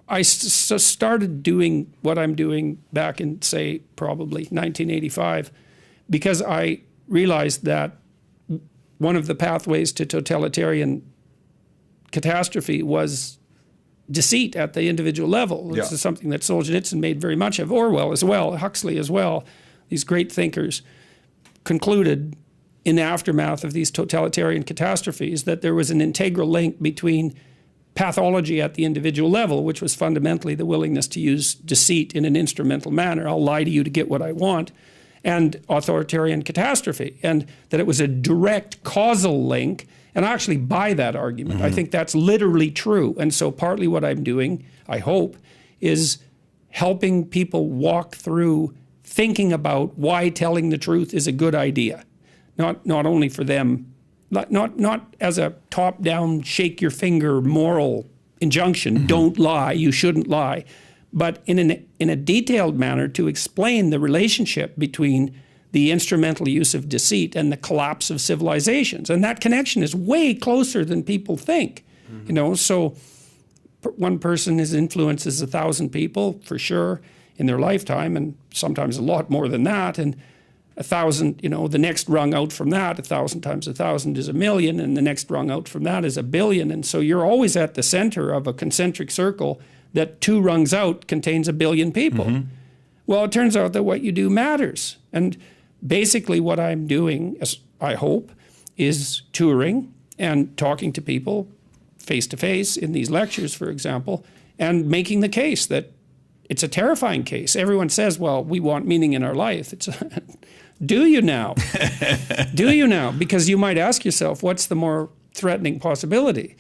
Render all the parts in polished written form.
I started doing what I'm doing back in, say, probably 1985, because I realized that one of the pathways to totalitarian catastrophe was deceit at the individual level. This is something that Solzhenitsyn made very much of, Orwell as well, Huxley as well. These great thinkers concluded in the aftermath of these totalitarian catastrophes that there was an integral link between pathology at the individual level, which was fundamentally the willingness to use deceit in an instrumental manner. I'll lie to you to get what I want, and authoritarian catastrophe, and that it was a direct causal link. And I actually buy that argument. I think that's literally true. And so partly what I'm doing, I hope, is helping people walk through thinking about why telling the truth is a good idea. Not only for them, not as a top-down, shake your finger moral injunction, don't lie, you shouldn't lie, but in a detailed manner to explain the relationship between the instrumental use of deceit and the collapse of civilizations. And that connection is way closer than people think. You know, so one person influences 1,000 people for sure in their lifetime, and sometimes a lot more than that. And 1,000, you know, the next rung out from that, 1,000 times 1,000 is 1,000,000, and the next rung out from that is 1,000,000,000. And so you're always at the center of a concentric circle that 2 rungs out contains 1,000,000,000 people. Well, it turns out that what you do matters. And basically what I'm doing, as I hope, is touring and talking to people face to face in these lectures, for example, and making the case that it's a terrifying case. Everyone says, well, we want meaning in our life. It's do you now? Do you now? Because you might ask yourself, what's the more threatening possibility?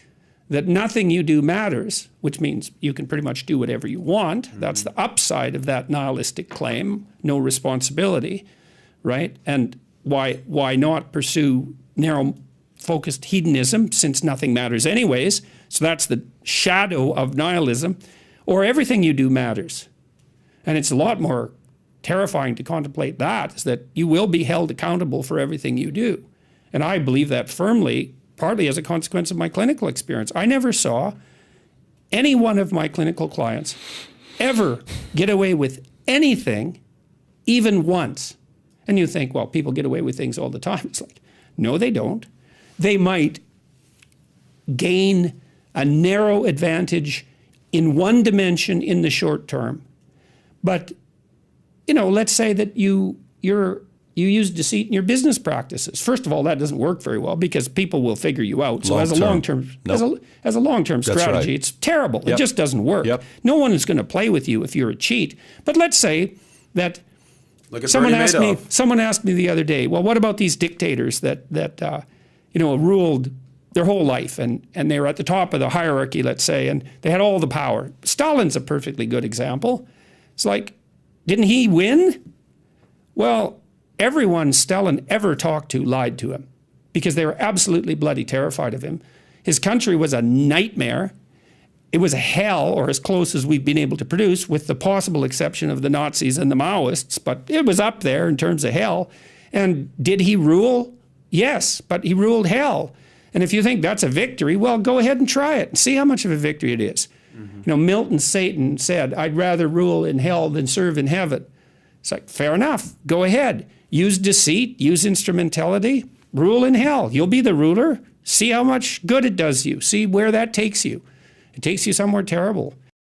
That nothing you do matters, which means you can pretty much do whatever you want. That's the upside of that nihilistic claim, no responsibility, right? And why not pursue narrow-focused hedonism, since nothing matters anyways? So that's the shadow of nihilism. Or everything you do matters. And it's a lot more terrifying to contemplate that, is that you will be held accountable for everything you do. And I believe that firmly, partly as a consequence of my clinical experience. I never saw any one of my clinical clients ever get away with anything, even once. And you think, well, people get away with things all the time. It's like, no, they don't. They might gain a narrow advantage in one dimension in the short term. But, you know, let's say that you use deceit in your business practices. First of all, that doesn't work very well because people will figure you out. So as a long-term strategy, it's terrible. It just doesn't work. No one is going to play with you if you're a cheat. But let's say that someone asked me the other day, well, what about these dictators that you know, ruled their whole life, and they were at the top of the hierarchy, let's say, and they had all the power. Stalin's a perfectly good example. It's like, didn't he win? Well, everyone Stalin ever talked to lied to him because they were absolutely bloody terrified of him. His country was a nightmare. It was a hell, or as close as we've been able to produce, with the possible exception of the Nazis and the Maoists, but it was up there in terms of hell. And did he rule? Yes, but he ruled hell. And if you think that's a victory, well, go ahead and try it and see how much of a victory it is. You know, Milton Satan said, I'd rather rule in hell than serve in heaven. It's like, fair enough, go ahead. Use deceit, use instrumentality, rule in hell. You'll be the ruler. See how much good it does you. See where that takes you. It takes you somewhere terrible.